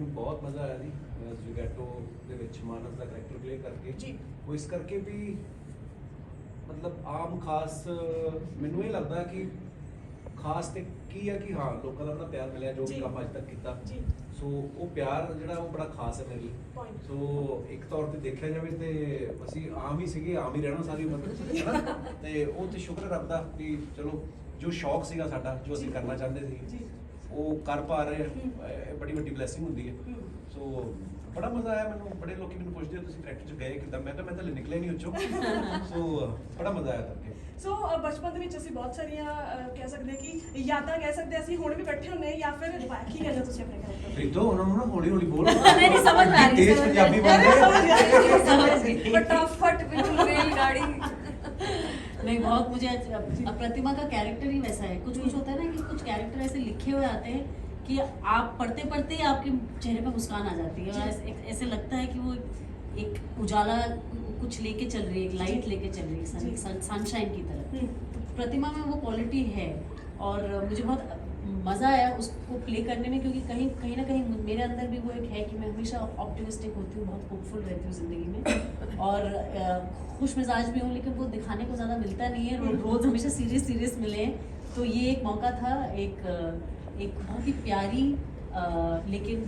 ਮੈਨੂੰ ਬਹੁਤ ਮਜ਼ਾ ਆਇਆ ਜੀ ਜੁਗੈਟੋ ਦੇ ਵਿੱਚ ਮਾਨਸ ਦਾ ਕਰੈਕਟਰ ਪਲੇ ਕਰਕੇ ਜੀ। ਉਹ ਇਸ ਕਰਕੇ ਵੀ ਮਤਲਬ ਆਮ ਖਾਸ ਮੈਨੂੰ ਇਹ ਲੱਗਦਾ ਕਿ ਖਾਸ ਤੇ ਕੀ ਹੈ ਕਿ ਹਾਂ ਲੋਕਾਂ ਦਾ ਬੜਾ ਪਿਆਰ ਮਿਲਿਆ ਜੋ ਵੀ ਜੀ। ਕੰਮ ਅੱਜ ਤੱਕ ਕੀਤਾ ਜੀ ਸੋ ਉਹ ਪਿਆਰ ਜਿਹੜਾ ਉਹ ਬੜਾ ਖਾਸ ਹੈ ਮੇਰੇ ਲਈ Point. ਸੋ ਇੱਕ ਤੌਰ ਤੇ ਦੇਖਿਆ ਜਾਵੇ ਤੇ ਅਸੀਂ ਆਮ ਹੀ ਸੀਗੇ ਆਮ ਹੀ ਰਹਿਣਾ ਸਾਰੀ ਉਮਰ ਹਨਾ? ਤੇ ਉਹ ਤੇ ਸ਼ੁਕਰ ਰੱਬ ਦਾ ਵੀ ਚਲੋ ਜੋ ਸ਼ੌਕ ਸੀਗਾ ਸਾਡਾ ਜੋ ਅਸੀਂ ਜੀ। ਕਰਨਾ ਚਾਹੁੰਦੇ ਸੀ ਜੀ ਉਹ ਕਰ ਪਾ ਰਹੇ ਇਹ ਬੜੀ ਵੱਡੀ ਬਲੇਸਿੰਗ ਹੁੰਦੀ ਹੈ ਹਮ। ਸੋ ਬੜਾ ਮਜ਼ਾ ਆਇਆ ਮੈਨੂੰ ਬੜੇ ਲੋਕੀ ਮੈਨੂੰ ਪੁੱਛਦੇ ਆ ਤੁਸੀਂ ਕਰੈਕਟਰ ਚ ਗਏ ਕਿੱਦਾਂ ਮੈਂ ਤਾਂ ਨਿਕਲਿਆ ਨਹੀਂ ਉੱਚੋਂ ਸੋ ਬੜਾ ਮਜ਼ਾ ਆਇਆ ਕਰਕੇ ਸੋ ਬਚਪਨ ਦੇ ਵਿੱਚ ਅਸੀਂ ਬਹੁਤ ਸਾਰੀਆਂ ਕਹਿ ਸਕਦੇ ਹਾਂ ਕਿ ਯਾਦਾਂ ਕਹਿ ਸਕਦੇ ਹਾਂ ਅਸੀਂ ਹੁਣ ਵੀ ਬੈਠੇ ਹੁੰਦੇ ਹਾਂ ਜਾਂ ਫਿਰ ਕੀ ਕਹਿੰਦੇ ਹੋ ਤੁਸੀਂ ਆਪਣੇ ਕਰੈਕਟਰ ਪ੍ਰੀਤੋ ਉਹਨਾਂ ਨੂੰ ਨਾ ਹੌਲੀ ਹੌਲੀ ਬੋਲ नहीं समझ में आ रही ਤੇਜ਼ ਪੰਜਾਬੀ ਬੋਲਦੇ समझ गई फटाफट बिल्कुल रेलगाड़ी नहीं बहुत मुझे अब प्रतिमा का कैरेक्टर ही वैसा है कुछ कुछ होता है ना कि कुछ कैरेक्टर ऐसे लिखे हुए आते हैं कि आप पढ़ते पढ़ते ही आपके चेहरे पर मुस्कान आ जाती है और ऐसे लगता है कि वो एक उजाला कुछ लेके चल रही है एक लाइट लेके चल रही है सनशाइन की तरह तो प्रतिमा में वो क्वालिटी है और मुझे बहुत मज़ा आया उसको प्ले करने में क्योंकि कहीं ना कहीं मेरे अंदर भी वो एक है कि मैं हमेशा ऑप्टिमिस्टिक होती हूँ बहुत होपफुल रहती हूँ ज़िंदगी में और खुश मिजाज भी हूँ लेकिन वो दिखाने को ज़्यादा मिलता नहीं है रोज़ हमेशा सीरियस मिले हैं तो ये एक मौका था एक बहुत ही प्यारी लेकिन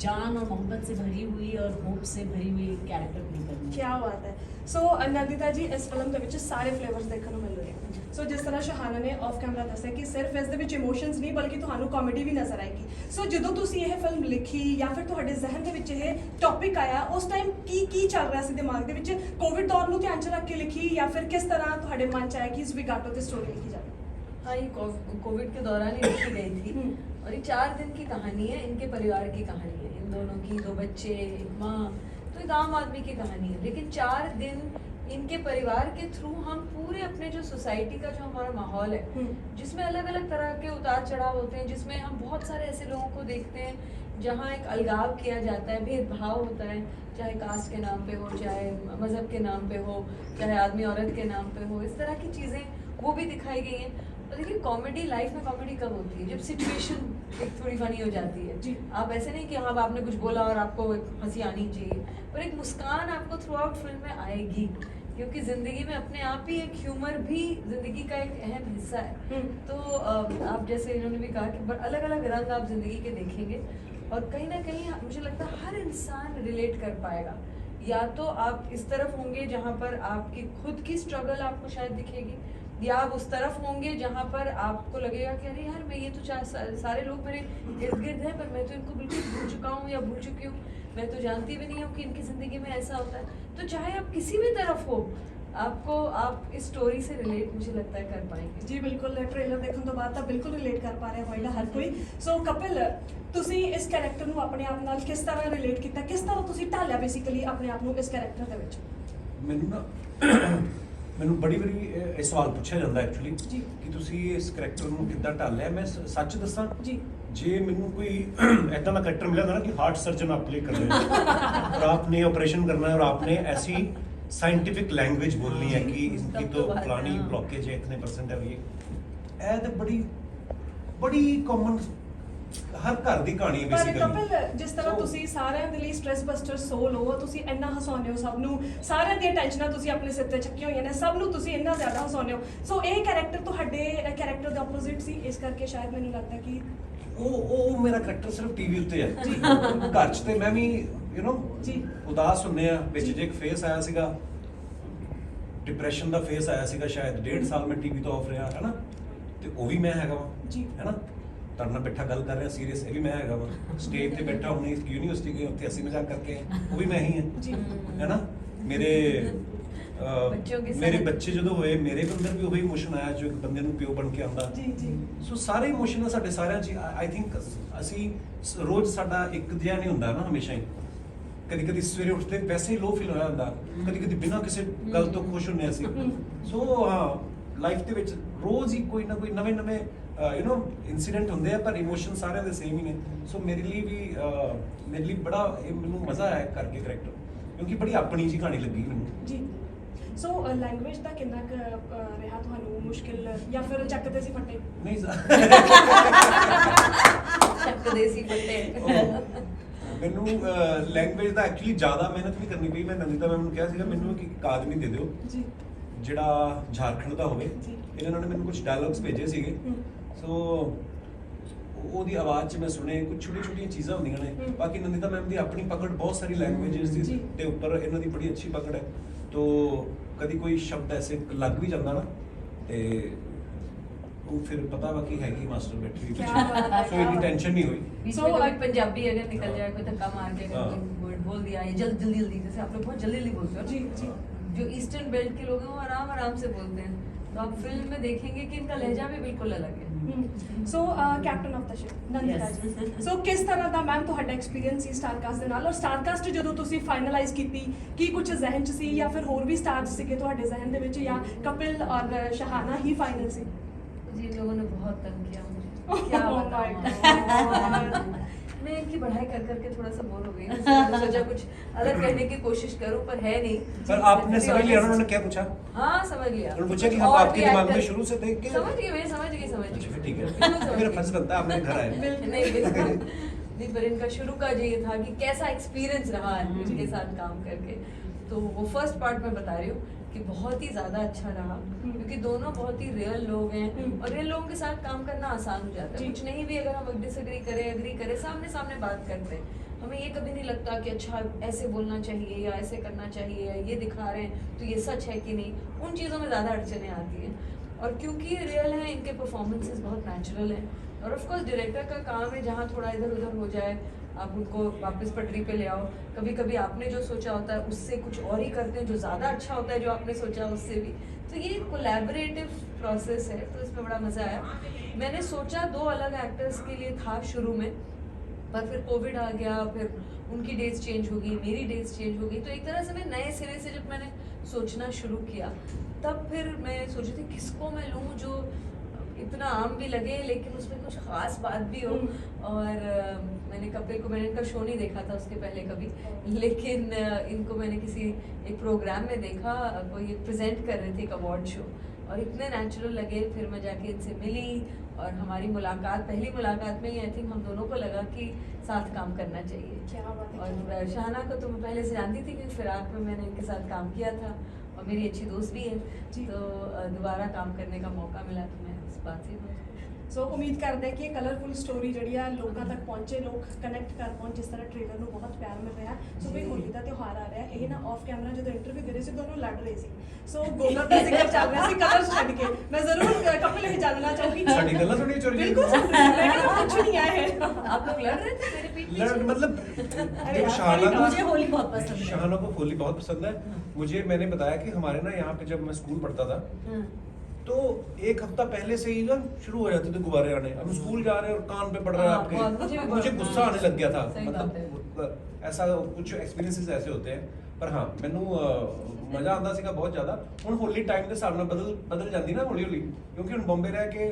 जान और मोहब्बत से भरी हुई और होप से भरी हुई कैरेक्टर प्ले करनी क्या बात है सो नंदिता जी इस फिल्म ਦੇ ਵਿੱਚ ਸਾਰੇ ਫਲੇਵਰਸ ਦੇਖਣ ਨੂੰ ਮਿਲ ਰਹੇ ਹਨ ਸੋ ਜਿਸ ਤਰ੍ਹਾਂ ਸ਼ਹਾਨਾ ਨੇ ਆਫ ਕੈਮਰਾ ਦੱਸਿਆ ਕਿ ਸਿਰਫ ਇਸ ਦੇ ਵਿੱਚ ਇਮੋਸ਼ਨਸ ਨਹੀਂ ਬਲਕਿ ਤੁਹਾਨੂੰ ਕਾਮੇਡੀ ਵੀ ਨਜ਼ਰ ਆਏਗੀ ਸੋ ਜਦੋਂ ਤੁਸੀਂ ਇਹ ਫਿਲਮ ਲਿਖੀ ਜਾਂ ਫਿਰ ਤੁਹਾਡੇ ਜ਼ਿਹਨ ਦੇ ਵਿੱਚ ਇਹ ਟੌਪਿਕ ਆਇਆ ਉਸ ਟਾਈਮ ਕੀ ਚੱਲ ਰਿਹਾ ਸੀ ਦਿਮਾਗ ਦੇ ਵਿੱਚ ਕੋਵਿਡ ਦੌਰ ਨੂੰ ਧਿਆਨ 'ਚ ਰੱਖ ਕੇ ਲਿਖੀ ਜਾਂ ਫਿਰ ਕਿਸ ਤਰ੍ਹਾਂ ਤੁਹਾਡੇ ਮਨ 'ਚ ਆਇਆ ਕਿ ਇਸ ਵਿਗਾਟੋ ਤੇ ਸਟੋਰੀ ਲਿਖੀ ਜਾਵੇ हाँ ये कोविड के दौरान ही लिखी गई थी और ये 4 दिन की कहानी है इनके परिवार की कहानी है इन दोनों की 2 बच्चे एक माँ तो एक आम आदमी की कहानी है लेकिन 4 दिन इनके परिवार के थ्रू हम पूरे अपने जो सोसाइटी का जो हमारा माहौल है जिसमें अलग अलग तरह के उतार चढ़ाव होते हैं जिसमें हम बहुत सारे ऐसे लोगों को देखते हैं जहाँ एक अलगाव किया जाता है भेदभाव होता है चाहे कास्ट के नाम पे हो चाहे मज़हब के नाम पे हो चाहे आदमी औरत के नाम पे हो इस तरह की चीज़ें वो भी दिखाई गई हैं और देखिए कॉमेडी लाइफ में कॉमेडी कब होती है जब सिचुएशन एक थोड़ी फनी हो जाती है जी। आप ऐसे नहीं कि हाँ आपने कुछ बोला और आपको एक हंसी आनी चाहिए पर एक मुस्कान आपको थ्रू आउट फिल्म में आएगी क्योंकि ज़िंदगी में अपने आप ही एक ह्यूमर भी ज़िंदगी का एक अहम हिस्सा है तो आप जैसे इन्होंने भी कहा कि अलग अलग रंग आप ज़िंदगी के देखेंगे और कहीं ना कहीं मुझे लगता है हर इंसान रिलेट कर पाएगा या तो आप इस तरफ होंगे जहाँ पर आपकी खुद की स्ट्रगल आपको शायद दिखेगी या आप उस तरफ होंगे जहाँ पर आपको लगेगा कि अरे यार मैं ये तो सारे लोग मेरे इर्द गिर्द हैं पर मैं तो इनको बिल्कुल भूल चुका हूँ या भूल चुकी हूँ मैं तो जानती भी नहीं हूँ कि इनकी ज़िंदगी में ऐसा होता है तो चाहे आप किसी भी तरफ हो आपको आप इस स्टोरी से रिलेट मुझे लगता है कर पाएंगे ਜੀ ਬਿਲਕੁਲ ਟ੍ਰੇਲਰ ਦੇਖਣ ਤੋਂ ਬਾਅਦ ਤਾਂ ਬਿਲਕੁਲ ਰਿਲੇਟ ਕਰ ਪਾ ਰਿਹਾ ਹੋਏਗਾ ਹਰ ਕੋਈ ਸੋ ਕਪਿਲ ਤੁਸੀਂ ਇਸ ਕੈਰੈਕਟਰ ਨੂੰ ਆਪਣੇ ਆਪ ਨਾਲ ਕਿਸ ਤਰ੍ਹਾਂ ਰਿਲੇਟ ਕੀਤਾ ਕਿਸ ਤਰ੍ਹਾਂ ਤੁਸੀਂ ਢਾਲਿਆ ਬੇਸਿਕਲੀ ਆਪਣੇ ਆਪ ਨੂੰ ਇਸ ਕੈਰੈਕਟਰ ਦੇ ਵਿੱਚ ਮੈਨੂੰ ਨਾ ਮੈਨੂੰ ਬੜੀ ਵਾਰੀ ਇਹ ਸਵਾਲ ਪੁੱਛਿਆ ਜਾਂਦਾ ਐਕਚੁਅਲੀ ਜੀ। ਕਿ ਤੁਸੀਂ ਇਸ ਕਰੈਕਟਰ ਨੂੰ ਕਿੱਦਾਂ ਢਾਲਿਆ ਮੈਂ ਸੱਚ ਦੱਸਾਂ ਜੀ ਜੇ ਮੈਨੂੰ ਕੋਈ ऐसा ना करैक्टर मिला था ना कि हार्ट सर्जन आप प्ले कर रहे हो और आपने ऑपरेशन करना है और आपने ऐसी साइंटिफिक लैंग्वेज बोलनी है कि इनकी तो फलानी ब्लॉकेज है इतने % है ये तो बड़ी कॉमन हर घर ਦੀ ਕਹਾਣੀ ਹੈ ਪਰ ਬੇਸਿਕਲੀ ਕਪਿਲ ਜਿਸ ਤਰ੍ਹਾਂ ਤੁਸੀਂ ਸਾਰਿਆਂ ਦੇ ਲਈ ਸਟ੍ਰੈਸ ਬਸਟਰ ਸੋਲ ਹੋ ਤੁਸੀਂ ਇੰਨਾ ਹਸਾਉਂਦੇ ਹੋ ਸਭ ਨੂੰ ਸਾਰਿਆਂ ਦੀਆਂ ਟੈਨਸ਼ਨਾਂ ਤੁਸੀਂ ਆਪਣੇ ਸਿਰ ਤੇ ਚੱਕੀਆਂ ਹੋਈਆਂ ਨੇ ਸਭ ਨੂੰ ਤੁਸੀਂ ਇੰਨਾ ਜ਼ਿਆਦਾ ਹਸਾਉਂਦੇ ਹੋ ਸੋ ਇਹ ਕੈਰੈਕਟਰ ਤੁਹਾਡੇ ਕੈਰੈਕਟਰ ਦੇ ਆਪੋਜ਼ਿਟ ਸੀ ਇਸ ਕਰਕੇ ਸ਼ਾਇਦ ਮੈਨੂੰ ਲੱਗਦਾ ਕਿ ਉਹ ਮੇਰਾ ਕਰੈਕਟਰ ਸਿਰਫ ਟੀਵੀ ਉੱਤੇ ਹੈ ਘਰ 'ਚ ਤੇ ਮੈਂ ਵੀ ਯੂ نو ਜੀ ਉਦਾਸ ਹੁੰਨੇ ਆ ਵਿੱਚ ਜੇ ਇੱਕ ਫੇਸ ਆਇਆ ਸੀਗਾ ਡਿਪਰੈਸ਼ਨ ਦਾ ਫੇਸ ਆਇਆ ਸੀਗਾ ਸ਼ਾਇਦ 1.5 ਸਾਲ ਮੈਂ ਟੀਵੀ ਤੋਂ ਆਫ ਰਿਹਾ ਹੈਨਾ ਤੇ ਉਹ ਵੀ ਮੈਂ ਹੈਗਾ ਵਾ ਜੀ ਹੈਨਾ ਤੁਹਾਡੇ ਨਾਲ ਬੈਠਾ ਗੱਲ ਕਰ ਰਿਹਾ ਸੀਰੀਅਸ ਇਹ ਵੀ ਮੈਂ ਹੈਗਾ ਵਾ ਸਟੇਜ ਤੇ ਬੈਠਾ ਹੁਣੇ ਯੂਨੀਵਰਸਿਟੀ ਗਏ ਉੱਥੇ ਅਸੀਂ ਮਜ਼ਾਕ ਕਰਕੇ ਉਹ ਵੀ ਮੈਂ ਹੀ ਹਾਂ ਜੀ ਹੈਨਾ ਮੇਰੇ ਮੇਰੇ ਬੱਚੇ ਜਦੋਂ ਹੋਏ ਮੇਰੇ ਅੰਦਰ ਵੀ ਉਹੀ ਇਮੋਸ਼ਨ ਆਇਆ ਜੋ ਇੱਕ ਬੰਦੇ ਨੂੰ ਪਿਓ ਬਣ ਕੇ ਆਉਂਦਾ ਜੀ ਜੀ ਸੋ ਸਾਰੇ ਇਮੋਸ਼ਨ ਸਾਡੇ ਸਾਰਿਆਂ 'ਚ ਆਈ ਥਿੰਕ ਅਸੀਂ ਰੋਜ਼ ਸਾਡਾ ਇੱਕ ਜਿਹਾ ਨਹੀਂ ਹੁੰਦਾ ਨਾ ਹਮੇਸ਼ਾ ਹੀ ਕਦੀ ਕਦੀ ਸਵੇਰੇ ਉੱਠਦੇ ਵੈਸੇ ਹੀ ਲੋ ਫੀਲ ਹੋਇਆ ਹੁੰਦਾ ਕਦੀ ਕਦੀ ਬਿਨਾਂ ਕਿਸੇ ਗੱਲ ਤੋਂ ਖੁਸ਼ ਹੁੰਦੇ ਅਸੀਂ ਸੋ ਹਾਂ ਲਾਈਫ ਦੇ ਵਿੱਚ ਰੋਜ਼ ਹੀ ਕੋਈ ਨਾ ਕੋਈ ਨਵੇਂ ਨਵੇਂ ਯੂ نو ਇਨਸੀਡੈਂਟ ਹੁੰਦੇ ਆ ਪਰ ਇਮੋਸ਼ਨ ਸਾਰਿਆਂ ਦੇ ਸੇਮ ਹੀ ਨੇ ਸੋ ਮੇਰੇ ਲਈ ਬੜਾ ਮੈਨੂੰ ਮਜ਼ਾ ਆਇਆ ਕਰਕੇ ਕਰੈਕਟਰ ਕਿਉਂਕਿ ਬੜੀ ਆਪਣੀ ਜਿਹੀ ਕਹਾਣੀ ਲੱਗੀ ਮੈਨੂੰ ਜੀ ਸੋ ਲੈਂਗੁਏਜ ਦਾ ਕਿੰਨਾ ਕੁ ਰਿਹਾ ਤੁਹਾਨੂੰ ਮੁਸ਼ਕਿਲ ਜਾਂ ਫਿਰ ਚੱਕਦੇ ਸੀ ਫੱਟੇ ਨਹੀਂ ਚੱਕਦੇ ਸੀ ਫੱਟੇ ਮੈਨੂੰ ਲੈਂਗੁਏਜ ਦਾ ਐਕਚੁਅਲੀ ਜ਼ਿਆਦਾ ਮਿਹਨਤ ਨਹੀਂ ਕਰਨੀ ਪਈ। ਮੈਂ ਨੰਦਿਤਾ ਮੈਮ ਨੂੰ ਕਿਹਾ ਸੀਗਾ ਮੈਨੂੰ ਇੱਕ ਆਦਮੀ ਦੇ ਦਿਓ ਜੀ ਜਿਹੜਾ ਝਾਰਖੰਡ ਦਾ ਹੋਵੇ। ਜੀ। ਇਹਨਾਂ ਨੇ ਮੈਨੂੰ ਕੁਝ ਡਾਇਲੌਗਸ ਭੇਜੇ ਸੀਗੇ, ਸੋ ਉਹਦੀ ਆਵਾਜ਼ 'ਚ ਮੈਂ ਸੁਣੇ ਕੁਝ ਛੋਟੀ ਛੋਟੀਆਂ ਚੀਜ਼ਾਂ ਹੁੰਦੀਆਂ ਨੇ। ਬਾਕੀ ਨੰਦਿਤਾ ਮੈਮ ਦੀ ਆਪਣੀ ਪਕੜ ਬਹੁਤ ਸਾਰੀ ਲੈਂਗੁਏजेस ਦੀ ਤੇ ਉੱਪਰ ਇਹਨਾਂ ਦੀ ਬੜੀ ਅੱਛੀ ਪਕੜ ਹੈ। ਤੋ ਕਦੀ ਕੋਈ ਸ਼ਬਦ ਐਸੇ ਲੱਗ ਵੀ ਜਾਂਦਾ ਨਾ ਤੇ ਉਹ ਫਿਰ ਪਤਾ ਵਾ ਕਿ ਹੈਗੀ ਮਾਸਟਰ ਬੈਠੀ क्या बात है, सो इतनी क्या टेंशन नहीं हुई। बीच So, में कभी I- पंजाबी अगर निकल जाए, कोई धक्का मार के अगर हाँ। कोई वर्ड बोल दिया या जल्दी जल्दी जैसे आप लोग बहुत जल्दी जल्दी बोलते हो ना। जी, जी। जो ईस्टर्न बेल्ट के लोग हैं वो आराम आराम से बोलते हैं, तो आप फिल्म में देखेंगे कि इनका लहजा भी बिल्कुल अलग है। So captain of the ship Nandita ji, so ਕਿਸ ਤਰ੍ਹਾਂ ਦਾ ਮੈਮ ਤੁਹਾਡਾ ਐਕਸਪੀਰੀਅੰਸ ਸੀ ਸਟਾਰਕਾਸਟ ਦੇ ਨਾਲ, ਔਰ ਸਟਾਰਕਾਸਟ ਜਦੋਂ ਤੁਸੀਂ ਫਾਈਨਲਾਈਜ਼ ਕੀਤੀ ਕੀ ਕੁਝ ਜ਼ਿਹਨ 'ਚ ਸੀ ਜਾਂ ਫਿਰ ਹੋਰ ਵੀ ਸਟਾਰਸ ਸੀਗੇ ਤੁਹਾਡੇ ਜ਼ਿਹਨ ਦੇ ਵਿੱਚ, ਜਾਂ ਕਪਿਲ ਔਰ ਸ਼ਹਾਨਾ ਹੀ ਫਾਈਨਲ ਸੀ? जी, इन लोगों ने बहुत तंग किया मुझे, Oh क्या my बताऊं। God. मैं इनकी पढ़ाई कर करके थोड़ा सा बोर हो गई हूं, इसलिए मैंने सोचा कुछ अलग कहने की कोशिश करूं, पर है नहीं। पर आपने समझ लिया ना उन्होंने क्या पूछा? हाँ, समझ लिया। उन्होंने पूछा कि हम और आपके भी दिमाग में actor- शुरू से थे कि समझ गई मैं, समझ गई अच्छा फिर ठीक बिल्कुल है। समझ मेरा गई। फर्ज बनता है आपने घर आए। नहीं बिल्कुल नहीं, पर इनका शुरू का जो ये था कि कैसा एक्सपीरियंस रहा इनके साथ काम करके, तो वो फर्स्ट पार्ट में बता रही हूँ कि बहुत ही ज़्यादा अच्छा रहा, क्योंकि दोनों बहुत ही रियल लोग हैं और रियल लोगों के साथ काम करना आसान हो जाता है। कुछ नहीं भी अगर हम डिसएग्री करें एग्री करें, सामने सामने बात करते हैं, हमें ये कभी नहीं लगता कि अच्छा ऐसे बोलना चाहिए या ऐसे करना चाहिए या ये दिखा रहे हैं तो ये सच है कि नहीं, उन चीज़ों में ज़्यादा अड़चनें आती हैं। और क्योंकि ये रियल हैं, इनके परफॉर्मेंसेस बहुत नेचुरल हैं, और ऑफ कोर्स डायरेक्टर का काम है जहाँ थोड़ा इधर उधर हो जाए आप उनको वापस पटरी पे ले आओ। कभी कभी आपने जो सोचा होता है उससे कुछ और ही करते हैं जो ज़्यादा अच्छा होता है जो आपने सोचा उससे भी, तो ये कोलैबोरेटिव प्रोसेस है, तो इसमें बड़ा मज़ा आया। मैंने सोचा 2 अलग एक्टर्स के लिए था शुरू में, पर फिर कोविड आ गया, फिर उनकी डेट्स चेंज हो गई, मेरी डेट्स चेंज हो गई, तो एक तरह से मैं नए सिरे से जब मैंने सोचना शुरू किया तब फिर मैं सोची थी किसको मैं लूँ जो इतना आम भी लगे लेकिन उसमें कुछ खास बात भी हो। और मैंने कपिल को, मैंने इनका शो नहीं देखा था उसके पहले कभी, लेकिन इनको मैंने किसी एक प्रोग्राम में देखा, वो ये प्रेजेंट कर रहे थे एक अवार्ड शो, और इतने नेचुरल लगे। फिर मैं जाके इनसे मिली और हमारी मुलाकात, पहली मुलाकात में ही आई थिंक हम दोनों को लगा कि साथ काम करना चाहिए। क्या बात है। और शहाना को तो मैं पहले से जानती थी क्योंकि फिराक में मैंने इनके साथ काम किया था और मेरी अच्छी दोस्त भी है, तो दोबारा काम करने का मौका मिला तो मैं इस बात से बहुत खुश हूँ। ਸੋ ਉਮੀਦ ਕਰਦੇ ਹਾਂ ਕਿ ਇਹ ਕਲਰਫੁਲ ਸਟੋਰੀ ਜਿਹੜੀ ਆ ਲੋਕਾਂ ਤੱਕ ਪਹੁੰਚੇ, ਲੋਕ ਕਨੈਕਟ ਕਰ ਪਾਉਣ, ਜਿਸ ਤਰ੍ਹਾਂ ਟ੍ਰੇਲਰ ਨੂੰ ਬਹੁਤ ਪਿਆਰ ਮਿਲ ਰਿਹਾ। ਸੋ ਵੀ ਹੋਲੀ ਦਾ ਤਿਉਹਾਰ ਆ ਰਿਹਾ, ਇਹ ਨਾ ਆਫ ਕੈਮਰਾ ਜਦੋਂ ਇੰਟਰਵਿਊ ਦੇ ਰਹੇ ਸੀ ਦੋਨੋਂ ਲੜ ਰਹੇ ਸੀ, ਸੋ ਗੋਲਰ ਦਾ ਜ਼ਿਕਰ ਚੱਲ ਰਿਹਾ ਸੀ ਕਲਰਸ ਛੱਡ ਕੇ। ਮੈਂ ਜ਼ਰੂਰ ਕਪਿਲ ਇਹ ਜਾਣਨਾ ਚਾਹੂੰਗੀ ਸਾਡੀ ਗੱਲਾਂ ਥੋੜੀ ਚੋਰੀ ਬਿਲਕੁਲ ਸੁਣ ਰਹੀ ਹਾਂ, ਮੈਂ ਕਿਹਾ ਕੁਝ ਨਹੀਂ आया है। आप लोग लड़ रहे थे मेरे पीठ पीछे? लड़ मतलब अरे यार, शहाना का मुझे होली बहुत पसंद है। शहाना को होली बहुत पसंद है। मुझे, मैंने बताया कि हमारे ना यहाँ पे जब मैं स्कूल पढ़ता था हाँ। तो 1 हफ्ता पहले से ही ना शुरू हो जाते थे गुब्बारे आने। हम स्कूल जा रहे हैं और कान पे पड़ रहा है हाँ, बहुत, आपके, मुझे भी मुझे बहुत, गुस्सा आने लग गया था। सही बात है। मतलब ऐसा कुछ एक्सपीरियंसेस ऐसे होते हैं, पर हाँ मैनू मजा आंदा सीगा बहुत ज्यादा। हुण होली टाइम के हिसाब नाल बदल जांदी ना हौली हौली, क्योंकि हुण बॉम्बे रह के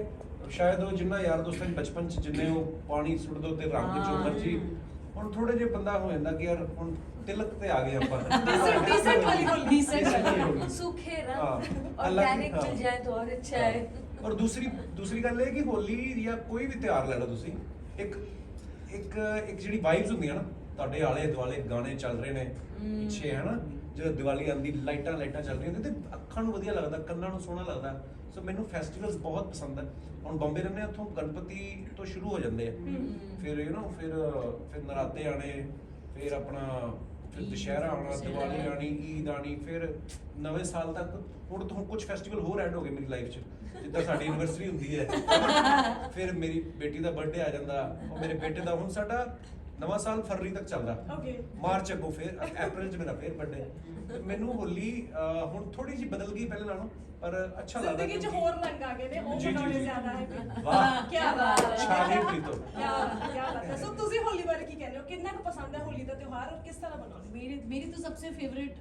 शायद वो जिन्ना यार दोस्तां च बचपन च जिन्ने वो पानी सुट दो ते रंग जो मर्जी, हुण थोड़े जे बंदा हो जांदा कि यार हुण तिलक ते आ गए ਆਪਾਂ। डिसेंट वाली होली, Decent वाली होली। सूखे हाँ, रंग अलग ही, ऑर्गेनिक हाँ। चल जाए तो और अच्छा है। और दूसरी ਗੱਲ ਇਹ ਕਿ ਹੋਲੀ ਜਾਂ ਕੋਈ ਵੀ ਤਿਉਹਾਰ ਲੈ ਲਓ ਤੁਸੀਂ, ਇੱਕ ਜਿਹੜੀ ਵਾਈਬਸ ਹੁੰਦੀਆਂ ਨਾ ਤੁਹਾਡੇ ਆਲੇ ਦੁਆਲੇ, ਗਾਣੇ ਚੱਲ ਰਹੇ ਨੇ ਪਿੱਛੇ ਹੈ ਨਾ, ਜਦੋਂ ਦੀਵਾਲੀ ਆਉਂਦੀ ਲਾਈਟਾਂ ਚੱਲ ਰਹੀਆਂ ਤੇ ਅੱਖਾਂ ਨੂੰ ਵਧੀਆ ਲੱਗਦਾ, ਕੰਨਾਂ ਨੂੰ ਸੋਹਣਾ ਲੱਗਦਾ। ਸੋ ਮੈਨੂੰ ਫੈਸਟੀਵਲਸ ਬਹੁਤ ਪਸੰਦ ਹੈ। ਹੁਣ ਬੰਬੇ ਰਹਿੰਦੇ ਹਾਂ, ਉੱਥੋਂ ਗਣਪਤੀ ਤੋਂ ਸ਼ੁਰੂ ਹੋ ਜਾਂਦੇ ਆ, ਫਿਰ ਫਿਰ ਨਰਾਤੇ ਆਣੇ, ਫਿਰ ਆਪਣਾ ਫਿਰ ਦੁਸ਼ਹਿਰਾ ਆਉਣਾ, ਦੀਵਾਲੀ ਆਣੀ, ਈਦ ਆਣੀ, ਫਿਰ ਨਵੇਂ ਸਾਲ ਤੱਕ। ਹੁਣ ਤੋਂ ਕੁਝ ਫੈਸਟੀਵਲ ਹੋਰ ਐਡ ਹੋ ਗਏ ਮੇਰੀ ਲਾਈਫ 'ਚ, ਜਿੱਦਾਂ ਸਾਡੀ ਐਨੀਵਰਸਰੀ ਹੁੰਦੀ ਹੈ, ਫਿਰ ਮੇਰੀ ਬੇਟੀ ਦਾ ਬਰਥਡੇ ਆ ਜਾਂਦਾ, ਉਹ ਮੇਰੇ ਬੇਟੇ ਦਾ। ਹੁਣ ਸਾਡਾ ਨਵਾਂ ਸਾਲ ਫਰਵਰੀ ਤੱਕ ਚੱਲਦਾ, ਮਾਰਚ ਅੱਗੋਂ, ਫਿਰ ਅਪ੍ਰੈਲ 'ਚ ਮੇਰਾ ਫਿਰ ਬਰਥਡੇ। ਮੈਨੂੰ ਹੋਲੀ ਹੁਣ ਥੋੜੀ ਜਿਹੀ ਬਦਲ ਗਈ ਪਹਿਲੇ ਨਾਲੋਂ, ਪਰ ਅੱਛਾ ਲੱਗਦਾ। ਜ਼ਿੰਦਗੀ 'ਚ ਹੋਰ ਰੰਗ ਆ ਗਏ ਨੇ, ਉਹ ਜੀ, ਜੀ, ਬਣਾਉਣੇ ਜੀ। ਜ਼ਿਆਦਾ ਹੈ। ਵਾਹ, ਕੀ ਬਾਤ ਹੈ, ਸ਼ਾਹੀਰ ਪ੍ਰੀਤੋ। क्या बात है। सो ਤੁਸੀਂ ਹੋਲੀ ਬਾਰੇ ਕੀ ਕਹਿੰਦੇ ਹੋ, ਕਿੰਨਾ ਕੁ ਪਸੰਦ ਹੈ ਹੋਲੀ ਦਾ ਤਿਉਹਾਰ ਔਰ ਕਿਸ ਤਰ੍ਹਾਂ ਬਣਾਉਂਦੇ? मेरी तो सबसे फेवरेट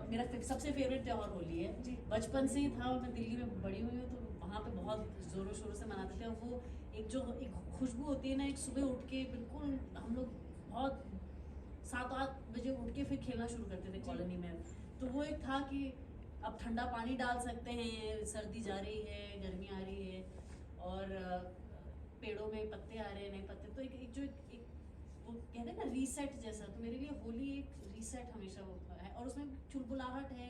मेरा सबसे फेवरेट त्योहार होली है जी। बचपन से ही था, और मैं दिल्ली में बड़ी हुई हूँ, तो वहाँ पे बहुत ज़ोरों शोरों से मनाते थे। और वो एक खुशबू होती है ना, एक सुबह उठ के बिल्कुल हम लोग बहुत 7-8 बजे उठ के फिर खेलना शुरू करते थे कॉलोनी में। तो वो एक था कि अब ठंडा पानी डाल सकते हैं, सर्दी जा रही है, गर्मी आ रही है, और पेड़ों में पत्ते आ रहे हैं, नए पत्ते, तो एक वो कहते हैं ना रीसेट जैसा, तो मेरे लिए होली एक रीसेट हमेशा वो है, और उसमें चुलबुलाहट है,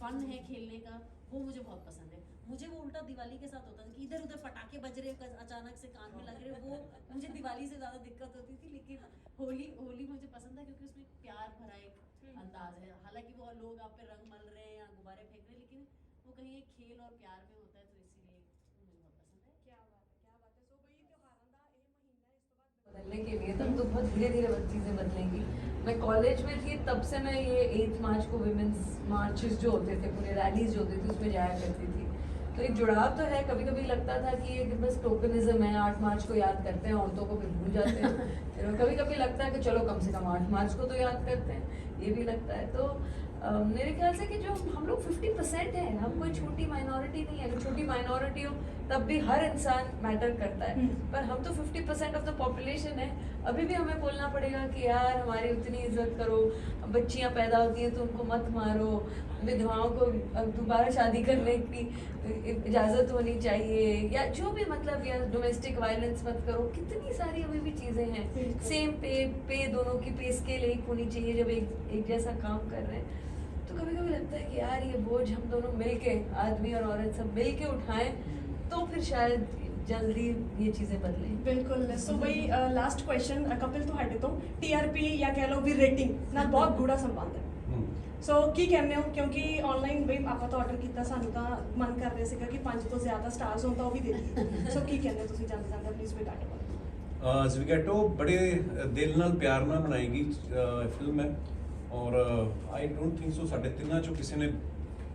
फन है खेलने का, वो मुझे बहुत पसंद है। मुझे वो उल्टा दिवाली के साथ होता था कि इधर उधर पटाखे बज रहे अचानक से कान में लग रहे, वो मुझे दिवाली से ज्यादा दिक्कत होती थी। लेकिन होली मुझे पसंद है क्योंकि उसमें एक प्यार भरा एक अंदाज है। हालांकि वो लोग आप पे रंग मल रहे हैं या गुब्बारे फेंक रहे हैं, लेकिन वो कहीं एक खेल और प्यार में होता है, तो इसीलिए मुझे बहुत पसंद है। क्या बात है, क्या बात है। सो भाई त्योहारों का ये महीना है, इस तो बाद बदलने के लिए तब तो बहुत धीरे धीरे चीज़ें बदलेंगी। मैं कॉलेज में थी तब से मैं ये 8 मार्च को विमेंस मार्चेस जो होते थे, पूरे रैलीज जो होती थी, उसमें जाया करती थी। तो एक जुड़ाव तो है। कभी कभी लगता था कि ये बस टोकनिज्म है, 8 मार्च को याद करते हैं, औरतों को फिर भूल जाते हैं। कभी कभी लगता है कि चलो कम से कम 8 मार्च को तो याद करते हैं, ये भी लगता है। तो मेरे ख्याल से कि जो हम लोग 50% हैं, हम कोई छोटी माइनॉरिटी नहीं है। अगर छोटी माइनॉरिटी हो तब भी हर इंसान मैटर करता है, पर हम तो 50% ऑफ द पॉपुलेशन है। अभी भी हमें बोलना पड़ेगा कि यार हमारी उतनी इज्जत करो, बच्चियां पैदा होती हैं तो उनको मत मारो, विधवाओं को दोबारा शादी करने की इजाज़त होनी चाहिए, या जो भी मतलब, या डोमेस्टिक वायलेंस मत करो। कितनी सारी अभी भी चीज़ें हैं। सेम पे दोनों की पे स्केल एक होनी चाहिए जब एक जैसा काम कर रहे हैं। तो कभी कभी लगता है कि यार ये बोझ हम दोनों मिलके, आदमी और औरत सब मिलके उठाएं, तो फिर शायद जल्दी ये चीज़ें बदलें। ਬਿਲਕੁਲ। ਸੋ ਬਈ ਲਾਸਟ ਕੁਐਸਚਨ ਕਪਿਲ ਤੁਹਾਡੇ ਤੋਂ, TRP ਜਾਂ ਕਹਿ ਲਓ ਵੀ ਰੇਟਿੰਗ ਨਾਲ ਬਹੁਤ ਗੂੜਾ ਸੰਬੰਧ ਹੈ। ਸੋ ਕੀ ਕਹਿੰਦੇ ਹੋ, ਕਿਉਂਕਿ ਆਨਲਾਈਨ ਬਈ ਆਪਾਂ ਤਾਂ ਆਰਡਰ ਕੀਤਾ, ਸਾਨੂੰ ਤਾਂ ਮਨ ਕਰ ਰਿਹਾ ਸੀਗਾ ਕਿ 5 ਤੋਂ ਜ਼ਿਆਦਾ ਸਟਾਰਸ ਹੋਣ ਤਾਂ ਉਹ ਵੀ ਦੇਖੀਏ। ਸੋ ਕੀ ਕਹਿੰਦੇ ਹੋ ਤੁਸੀਂ ਜਾਂਦੇ ਜਾਂਦੇ ਪਲੀਜ਼ ਵੀ ਘੱਟ ਕਰੋ। ਜ਼ਵੀਗੈਟੋ ਬੜੇ ਦਿਲ ਨਾਲ ਪਿਆਰ ਨਾਲ ਬਣਾਈ ਗਈ ਫਿਲਮ ਹੈ, ਔਰ ਆਈ ਡੋਂਟ ਥਿੰਕ ਸੋ ਸਾਡੇ ਤਿੰਨਾਂ ਚੋਂ ਕਿਸੇ ਨੇ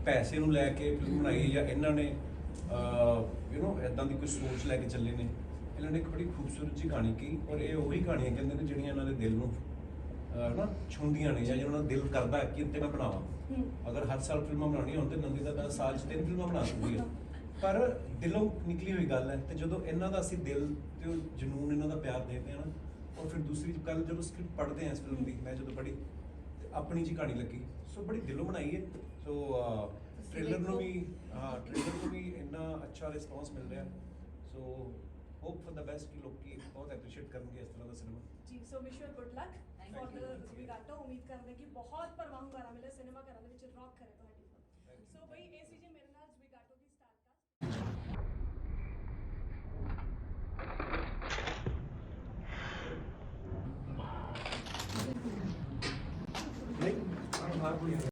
ਪੈਸੇ ਨੂੰ ਲੈ ਕੇ ਫਿਲਮ ਬਣਾਈ, ਜਾਂ ਇਹਨਾਂ ਨੇ ਇੱਦਾਂ ਦੀ ਕੋਈ ਸੋਚ ਲੈ ਕੇ ਚੱਲੇ ਨੇ। ਇਹਨਾਂ ਨੇ ਇੱਕ ਬੜੀ ਖੂਬਸੂਰਤ ਜਿਹੀ ਕਹਾਣੀ ਕੀ, ਔਰ ਇਹ ਉਹੀ ਕਹਾਣੀਆਂ ਕਹਿੰਦੇ ਨੇ ਜਿਹੜੀਆਂ ਇਹਨਾਂ ਦੇ ਦਿਲ ਨੂੰ ਨਾ ਛੂੰਹਦੀਆਂ ਨੇ, ਜਾਂ ਜਿਹਨਾਂ ਦਾ ਦਿਲ ਕਰਦਾ ਕਿ ਤੇ ਮੈਂ ਬਣਾਵਾਂ। ਅਗਰ ਹਰ ਸਾਲ ਫਿਲਮਾਂ ਬਣਾਉਣੀਆਂ ਹੋਣ ਤੇ ਨੰਦੀ ਦਾ ਸਾਲ 'ਚ 3 ਫਿਲਮਾਂ ਬਣਾ ਸਕਦੀ ਹੈ, ਪਰ ਦਿਲੋਂ ਨਿਕਲੀ ਹੋਈ ਗੱਲ ਹੈ। ਤੇ ਜਦੋਂ ਇਹਨਾਂ ਦਾ ਅਸੀਂ ਦਿਲ ਤੇ ਉਹ ਜਨੂਨ, ਇਹਨਾਂ ਦਾ ਪਿਆਰ ਦੇਖਦੇ ਹਾਂ ਨਾ, ਔਰ ਫਿਰ ਦੂਸਰੀ ਗੱਲ ਜਦੋਂ ਸਕ੍ਰਿਪਟ ਪੜ੍ਹਦੇ ਹਾਂ ਇਸ ਫਿਲਮ ਦੀ, ਮੈਂ ਜਦੋਂ ਪੜ੍ਹੀ ਤੇ ਆਪਣੀ ਜੀ ਕਹਾਣੀ ਲੱਗੀ। ਸੋ ਬੜੀ ਦਿਲੋਂ ਬਣਾਈ ਹੈ। ਸੋ ਟ੍ਰੇਲਰ ਨੂੰ ਵੀ ਇੰਨਾ ਅੱਛਾ ਰਿਸਪੌਂਸ ਮਿਲ ਰਿਹਾ। ਸੋ ਹੋਪ ਫॉर द बेस्ट कि लोग बहुत अप्रिशिएट करेंगे इस तरह का सिनेमा ਜੀ। So wish you good luck for the Zwigato. ਉਮੀਦ ਕਰਦੇ ਕਿ ਬਹੁਤ ਪਰਵਾਹ ਹੁੰਗਾਰਾ ਮਿਲੇ, ਸਿਨੇਮਾ ਘਰਾਂ ਦੇ ਵਿੱਚ ਰੌਕ ਕਰੇ ਤੁਹਾਡੀ ਫਿਲਮ। ਸੋ ਬਈ ਇਹ ਸੀ